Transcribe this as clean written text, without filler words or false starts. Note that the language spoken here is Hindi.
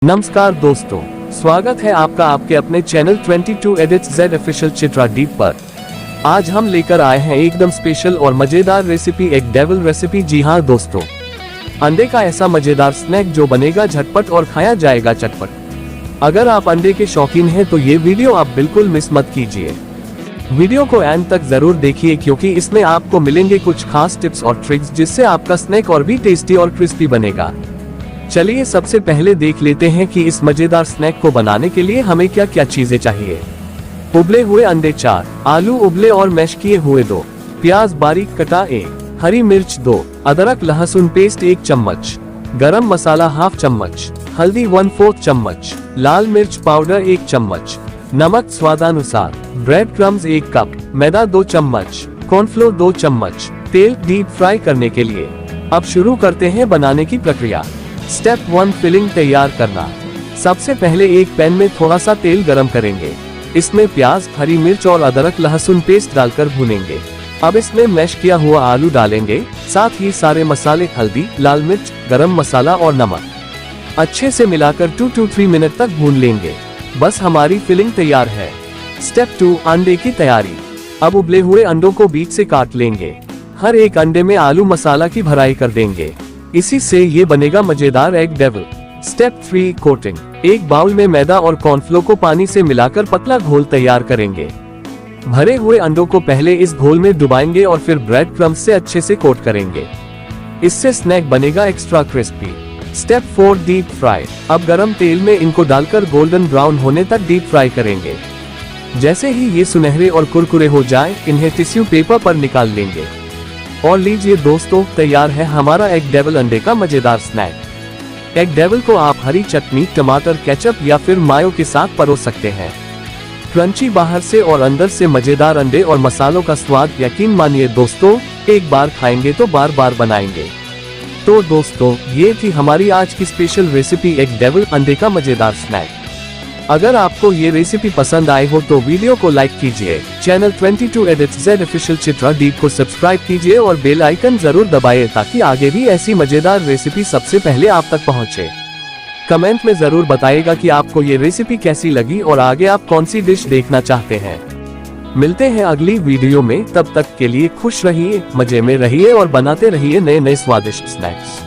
नमस्कार दोस्तों, स्वागत है आपका आपके अपने चैनल 22 एडिट्स Z ऑफिशियल चित्रादीप पर। आज हम लेकर आए हैं एकदम स्पेशल और मजेदार रेसिपी, एग डेविल रेसिपी। जी हाँ दोस्तों, अंडे का ऐसा मजेदार स्नैक जो बनेगा झटपट और खाया जाएगा चटपट। अगर आप अंडे के शौकीन हैं तो ये वीडियो आप बिल्कुल मिस मत कीजिए। वीडियो को एंड तक जरूर देखिए क्योंकि इसमें आपको मिलेंगे कुछ खास टिप्स और ट्रिक्स जिससे आपका स्नैक और भी टेस्टी और क्रिस्पी बनेगा। चलिए सबसे पहले देख लेते हैं कि इस मजेदार स्नैक को बनाने के लिए हमें क्या क्या चीजें चाहिए। उबले हुए अंडे 4, आलू उबले और मैश किए हुए 2, प्याज बारीक कटा 1, हरी मिर्च 2, अदरक लहसुन पेस्ट 1 चम्मच, गरम मसाला ½ चम्मच, हल्दी 1/4 चम्मच, लाल मिर्च पाउडर 1 चम्मच, नमक स्वादानुसार, ब्रेड क्रम्स 1 कप, मैदा 2 चम्मच, कॉर्नफ्लोर 2 चम्मच, तेल डीप फ्राई करने के लिए। अब शुरू करते हैं बनाने की प्रक्रिया। स्टेप 1, फिलिंग तैयार करना। सबसे पहले एक पैन में थोड़ा सा तेल गरम करेंगे। इसमें प्याज, हरी मिर्च और अदरक लहसुन पेस्ट डालकर भूनेंगे। अब इसमें मैश किया हुआ आलू डालेंगे, साथ ही सारे मसाले हल्दी, लाल मिर्च, गरम मसाला और नमक अच्छे से मिलाकर 2 to 3 मिनट तक भून लेंगे। बस हमारी फिलिंग तैयार है। स्टेप 2, अंडे की तैयारी। अब उबले हुए अंडों को बीच से काट लेंगे। हर एक अंडे में आलू मसाला की भराई कर देंगे। इसी से ये बनेगा मजेदार एग डेविल। Step 3, coating. एक बाउल में मैदा और कॉर्नफ्लोर को पानी से मिलाकर पतला घोल तैयार करेंगे। भरे हुए अंडों को पहले इस घोल में डुबाएंगे और फिर ब्रेड क्रम्स से अच्छे से कोट करेंगे। इससे स्नैक बनेगा extra crispy. Step 4, deep fry. अब गरम तेल में इनको डालकर गोल्डन ब्राउन होने तक डीप फ्राई करेंगे। जैसे ही ये सुनहरे और कुरकुरे हो जाएं, इन्हें टिश्यू पेपर पर निकाल लेंगे। और लीजिए दोस्तों, तैयार है हमारा एग डेविल अंडे का मजेदार स्नैक। एग डेविल को आप हरी चटनी, टमाटर केचप या फिर मायो के साथ परोस सकते हैं। क्रंची बाहर से और अंदर से मजेदार अंडे और मसालों का स्वाद, यकीन मानिए दोस्तों, एक बार खाएंगे तो बार बार बनाएंगे। तो दोस्तों, ये थी हमारी आज की स्पेशल रेसिपी, एग डेविल अंडे का मजेदार स्नैक। अगर आपको ये रेसिपी पसंद आए हो तो वीडियो को लाइक कीजिए, चैनल 22 एडिट्स Z ऑफिशियल चित्रादीप को सब्सक्राइब कीजिए और बेल आइकन जरूर दबाइए ताकि आगे भी ऐसी मजेदार रेसिपी सबसे पहले आप तक पहुंचे। कमेंट में जरूर बताइएगा कि आपको ये रेसिपी कैसी लगी और आगे आप कौन सी डिश देखना चाहते हैं। मिलते हैं अगली वीडियो में, तब तक के लिए खुश रहिए, मजे में रहिए और बनाते रहिए नए नए स्वादिष्ट स्नैक्स।